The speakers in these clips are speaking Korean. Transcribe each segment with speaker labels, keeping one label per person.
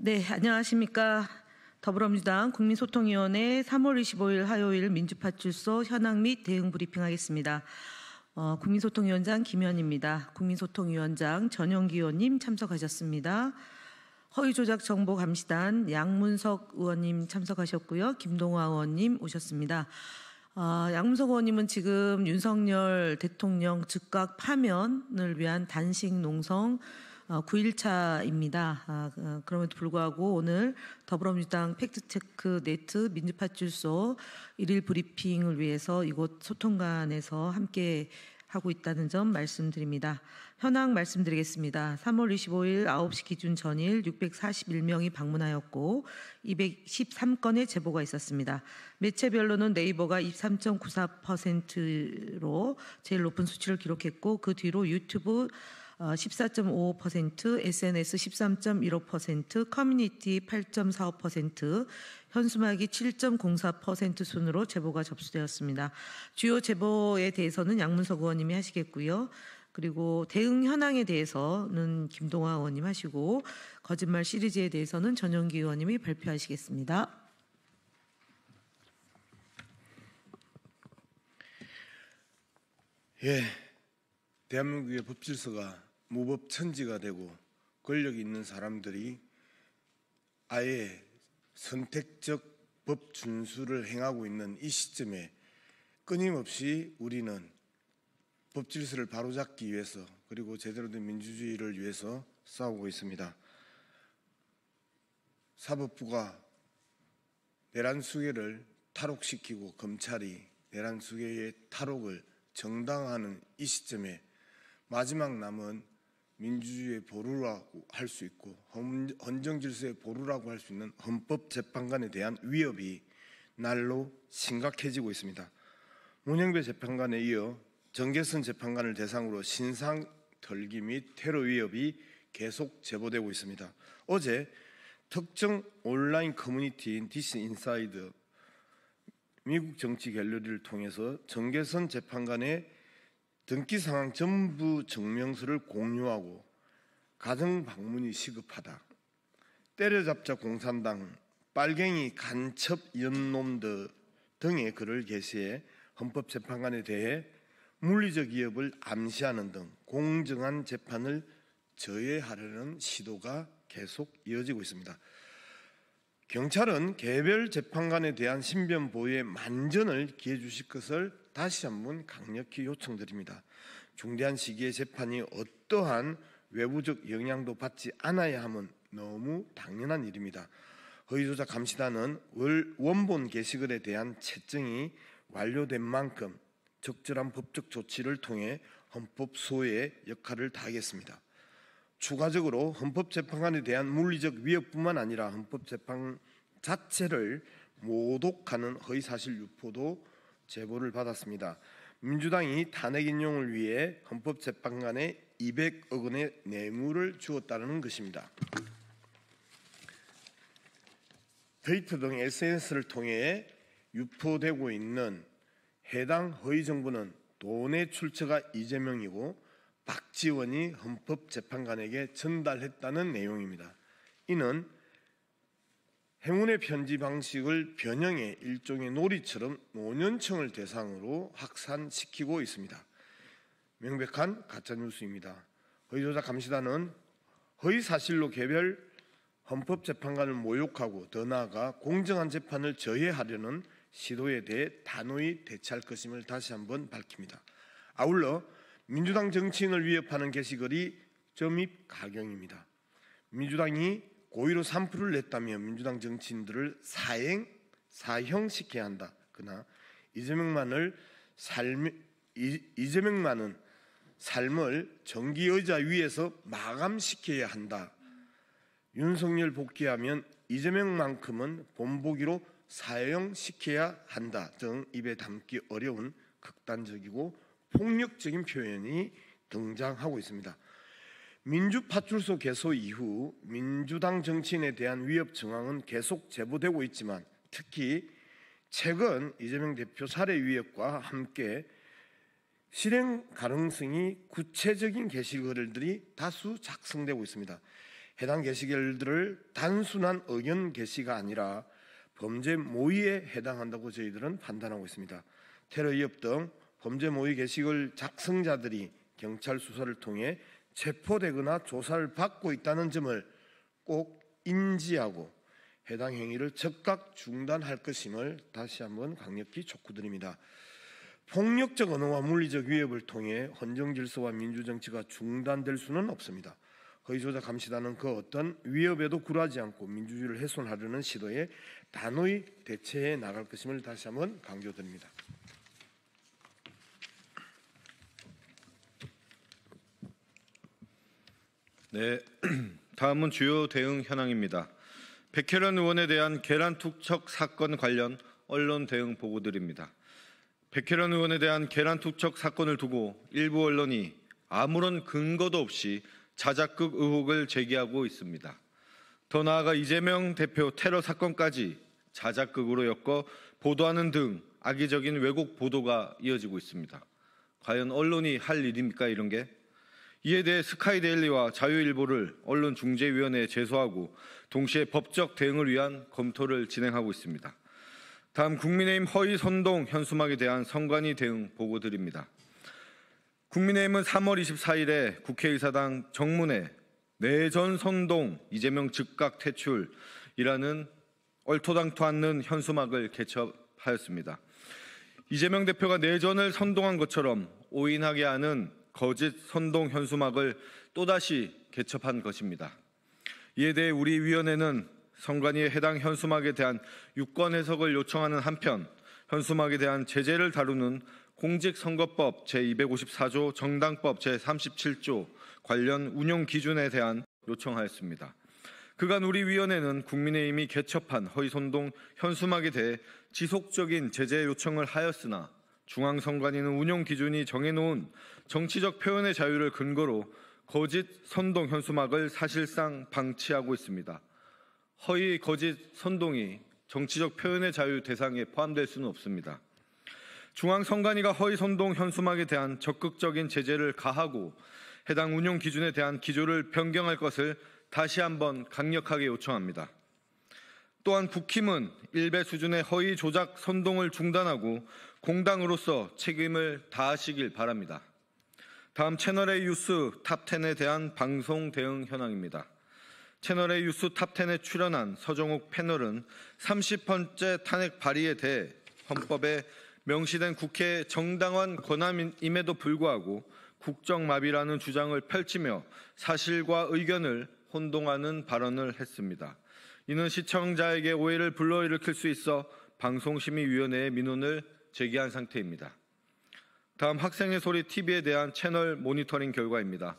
Speaker 1: 네, 안녕하십니까. 더불어민주당 국민소통위원회 3월 25일 화요일 민주파출소 현황 및 대응 브리핑하겠습니다. 국민소통위원장 김현입니다. 국민소통위원장 전용기 의원님 참석하셨습니다. 허위조작정보감시단 양문석 의원님 참석하셨고요. 김동화 의원님 오셨습니다. 양문석 의원님은 지금 윤석열 대통령 즉각 파면을 위한 단식 농성 9일차입니다. 그럼에도 불구하고 오늘 더불어민주당 팩트체크 네트 민주파출소 1일 브리핑을 위해서 이곳 소통관에서 함께 하고 있다는 점 말씀드립니다. 현황 말씀드리겠습니다. 3월 25일 9시 기준 전일 641명이 방문하였고 213건의 제보가 있었습니다. 매체별로는 네이버가 23.94%로 제일 높은 수치를 기록했고 그 뒤로 유튜브 14.55%, SNS 13.15%, 커뮤니티 8.45%, 현수막이 7.04% 순으로 제보가 접수되었습니다. 주요 제보에 대해서는 양문석 의원님이 하시겠고요. 그리고 대응 현황에 대해서는 김동화 의원님 하시고 거짓말 시리즈에 대해서는 전용기 의원님이 발표하시겠습니다.
Speaker 2: 예, 대한민국의 법질서가 무법천지가 되고 권력이 있는 사람들이 아예 선택적 법 준수를 행하고 있는 이 시점에 끊임없이 우리는 법질서를 바로잡기 위해서 그리고 제대로 된 민주주의를 위해서 싸우고 있습니다. 사법부가 내란수계를 탈옥시키고 검찰이 내란수계의 탈옥을 정당화하는 이 시점에 마지막 남은 민주주의의 보루라고 할 수 있고 헌정질서의 보루라고 할 수 있는 헌법재판관에 대한 위협이 날로 심각해지고 있습니다. 문영배 재판관에 이어 정계선 재판관을 대상으로 신상 털기 및 테러 위협이 계속 제보되고 있습니다. 어제 특정 온라인 커뮤니티인 디스인사이드 미국 정치 갤러리를 통해서 정계선 재판관의 등기 상황 전부 증명서를 공유하고 가정 방문이 시급하다. 때려잡자 공산당, 빨갱이 간첩 연놈들 등의 글을 게시해 헌법재판관에 대해 물리적 위협을 암시하는 등 공정한 재판을 저해하려는 시도가 계속 이어지고 있습니다. 경찰은 개별 재판관에 대한 신변 보호에 만전을 기해 주실 것을 다시 한번 강력히 요청드립니다. 중대한 시기의 재판이 어떠한 외부적 영향도 받지 않아야 함은 너무 당연한 일입니다. 허위조작 감시단은 원본 게시글에 대한 채증이 완료된 만큼 적절한 법적 조치를 통해 헌법 소외의 역할을 다하겠습니다. 추가적으로 헌법재판관에 대한 물리적 위협뿐만 아니라 헌법재판 자체를 모독하는 허위사실 유포도 제보를 받았습니다. 민주당이 탄핵 인용을 위해 헌법재판관에 200억 원의 뇌물을 주었다는 것입니다. 트위터 등 SNS를 통해 유포되고 있는 해당 허위 정보는 돈의 출처가 이재명이고 박지원이 헌법재판관에게 전달했다는 내용입니다. 이는 행운의 편지 방식을 변형해 일종의 놀이처럼 노년층을 대상으로 확산시키고 있습니다. 명백한 가짜뉴스입니다. 허위조작 감시단은 허위사실로 개별 헌법재판관을 모욕하고 더 나아가 공정한 재판을 저해하려는 시도에 대해 단호히 대처할 것임을 다시 한번 밝힙니다. 아울러 민주당 정치인을 위협하는 게시글이 점입 가경입니다. 민주당이 고의로 3%를 냈다며 민주당 정치인들을 사형시켜야 한다. 그러나 이재명만은 삶을 정기의자 위에서 마감시켜야 한다. 윤석열 복귀하면 이재명만큼은 본보기로 사형시켜야 한다 등 입에 담기 어려운 극단적이고 폭력적인 표현이 등장하고 있습니다. 민주파출소 개소 이후 민주당 정치인에 대한 위협 정황은 계속 제보되고 있지만 특히 최근 이재명 대표 살해 위협과 함께 실행 가능성이 구체적인 게시글들이 다수 작성되고 있습니다. 해당 게시글들을 단순한 의견 게시가 아니라 범죄 모의에 해당한다고 저희들은 판단하고 있습니다. 테러 위협 등 범죄 모의 게시글 작성자들이 경찰 수사를 통해 체포되거나 조사를 받고 있다는 점을 꼭 인지하고 해당 행위를 즉각 중단할 것임을 다시 한번 강력히 촉구드립니다. 폭력적 언어와 물리적 위협을 통해 헌정 질서와 민주정치가 중단될 수는 없습니다. 허위 조작 감시단은 그 어떤 위협에도 굴하지 않고 민주주의를 훼손하려는 시도에 단호히 대처해 나갈 것임을 다시 한번 강조드립니다.
Speaker 3: 네, 다음은 주요 대응 현황입니다. 백혜련 의원에 대한 계란 투척 사건 관련 언론 대응 보고드립니다. 백혜련 의원에 대한 계란 투척 사건을 두고 일부 언론이 아무런 근거도 없이 자작극 의혹을 제기하고 있습니다. 더 나아가 이재명 대표 테러 사건까지 자작극으로 엮어 보도하는 등 악의적인 왜곡 보도가 이어지고 있습니다. 과연 언론이 할 일입니까, 이런 게? 이에 대해 스카이데일리와 자유일보를 언론중재위원회에 제소하고 동시에 법적 대응을 위한 검토를 진행하고 있습니다. 다음 국민의힘 허위 선동 현수막에 대한 선관위 대응 보고드립니다. 국민의힘은 3월 24일에 국회의사당 정문에 내전 선동 이재명 즉각 퇴출이라는 얼토당토 않는 현수막을 개첩하였습니다. 이재명 대표가 내전을 선동한 것처럼 오인하게 하는 거짓 선동 현수막을 또다시 개첩한 것입니다. 이에 대해 우리 위원회는 선관위에 해당 현수막에 대한 유권 해석을 요청하는 한편 현수막에 대한 제재를 다루는 공직선거법 제254조 정당법 제37조 관련 운용 기준에 대한 요청하였습니다. 그간 우리 위원회는 국민의힘이 개첩한 허위선동 현수막에 대해 지속적인 제재 요청을 하였으나 중앙선관위는 운용 기준이 정해놓은 정치적 표현의 자유를 근거로 거짓 선동 현수막을 사실상 방치하고 있습니다. 허위 거짓 선동이 정치적 표현의 자유 대상에 포함될 수는 없습니다. 중앙선관위가 허위 선동 현수막에 대한 적극적인 제재를 가하고 해당 운용 기준에 대한 기조를 변경할 것을 다시 한번 강력하게 요청합니다. 또한 국힘은 일배 수준의 허위 조작 선동을 중단하고 공당으로서 책임을 다하시길 바랍니다. 다음 채널A 뉴스 탑10에 대한 방송 대응 현황입니다. 채널A 뉴스 탑10에 출연한 서정욱 패널은 30번째 탄핵 발의에 대해 헌법에 명시된 국회의 정당한 권한임에도 불구하고 국정마비라는 주장을 펼치며 사실과 의견을 혼동하는 발언을 했습니다. 이는 시청자에게 오해를 불러일으킬 수 있어 방송심의위원회에 민원을 제기한 상태입니다. 다음 학생의 소리 TV에 대한 채널 모니터링 결과입니다.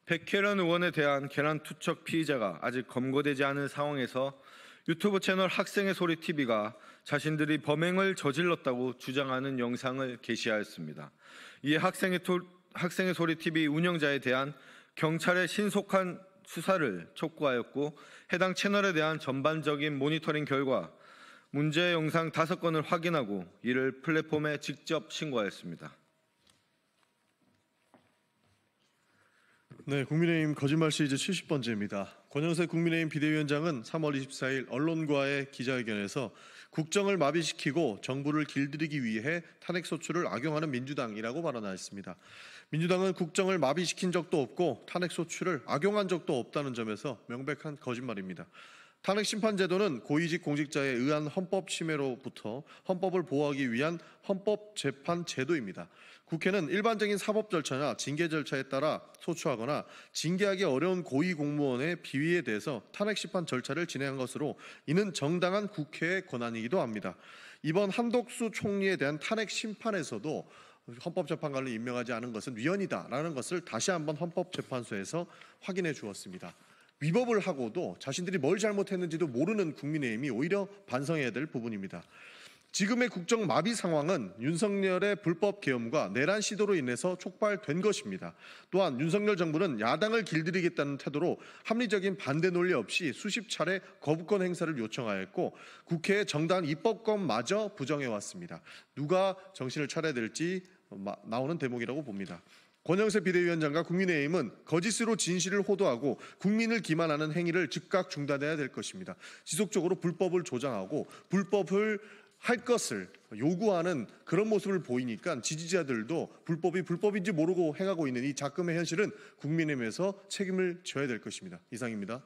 Speaker 3: 백혜련 의원에 대한 계란 투척 피의자가 아직 검거되지 않은 상황에서 유튜브 채널 학생의 소리 TV가 자신들이 범행을 저질렀다고 주장하는 영상을 게시하였습니다. 이에 학생의 소리 TV 운영자에 대한 경찰의 신속한 수사를 촉구하였고 해당 채널에 대한 전반적인 모니터링 결과 문제 영상 5건을 확인하고 이를 플랫폼에 직접 신고하였습니다.
Speaker 4: 네, 국민의힘 거짓말 시리즈 70번째입니다. 권영세 국민의힘 비대위원장은 3월 24일 언론과의 기자회견에서 국정을 마비시키고 정부를 길들이기 위해 탄핵소추를 악용하는 민주당이라고 발언하였습니다. 민주당은 국정을 마비시킨 적도 없고 탄핵소추를 악용한 적도 없다는 점에서 명백한 거짓말입니다. 탄핵심판제도는 고위직 공직자에 의한 헌법 침해로부터 헌법을 보호하기 위한 헌법재판제도입니다. 국회는 일반적인 사법 절차나 징계 절차에 따라 소추하거나 징계하기 어려운 고위공무원의 비위에 대해서 탄핵심판 절차를 진행한 것으로 이는 정당한 국회의 권한이기도 합니다. 이번 한덕수 총리에 대한 탄핵심판에서도 헌법재판관을 임명하지 않은 것은 위헌이다라는 것을 다시 한번 헌법재판소에서 확인해 주었습니다. 위법을 하고도 자신들이 뭘 잘못했는지도 모르는 국민의힘이 오히려 반성해야 될 부분입니다. 지금의 국정 마비 상황은 윤석열의 불법 계엄과 내란 시도로 인해서 촉발된 것입니다. 또한 윤석열 정부는 야당을 길들이겠다는 태도로 합리적인 반대 논리 없이 수십 차례 거부권 행사를 요청하였고 국회의 정당한 입법권마저 부정해왔습니다. 누가 정신을 차려야 될지 나오는 대목이라고 봅니다. 권영세 비대위원장과 국민의힘은 거짓으로 진실을 호도하고 국민을 기만하는 행위를 즉각 중단해야 될 것입니다. 지속적으로 불법을 조장하고 불법을 할 것을 요구하는 그런 모습을 보이니까 지지자들도 불법이 불법인지 모르고 행하고 있는 이 작금의 현실은 국민의힘에서 책임을 져야 될 것입니다. 이상입니다.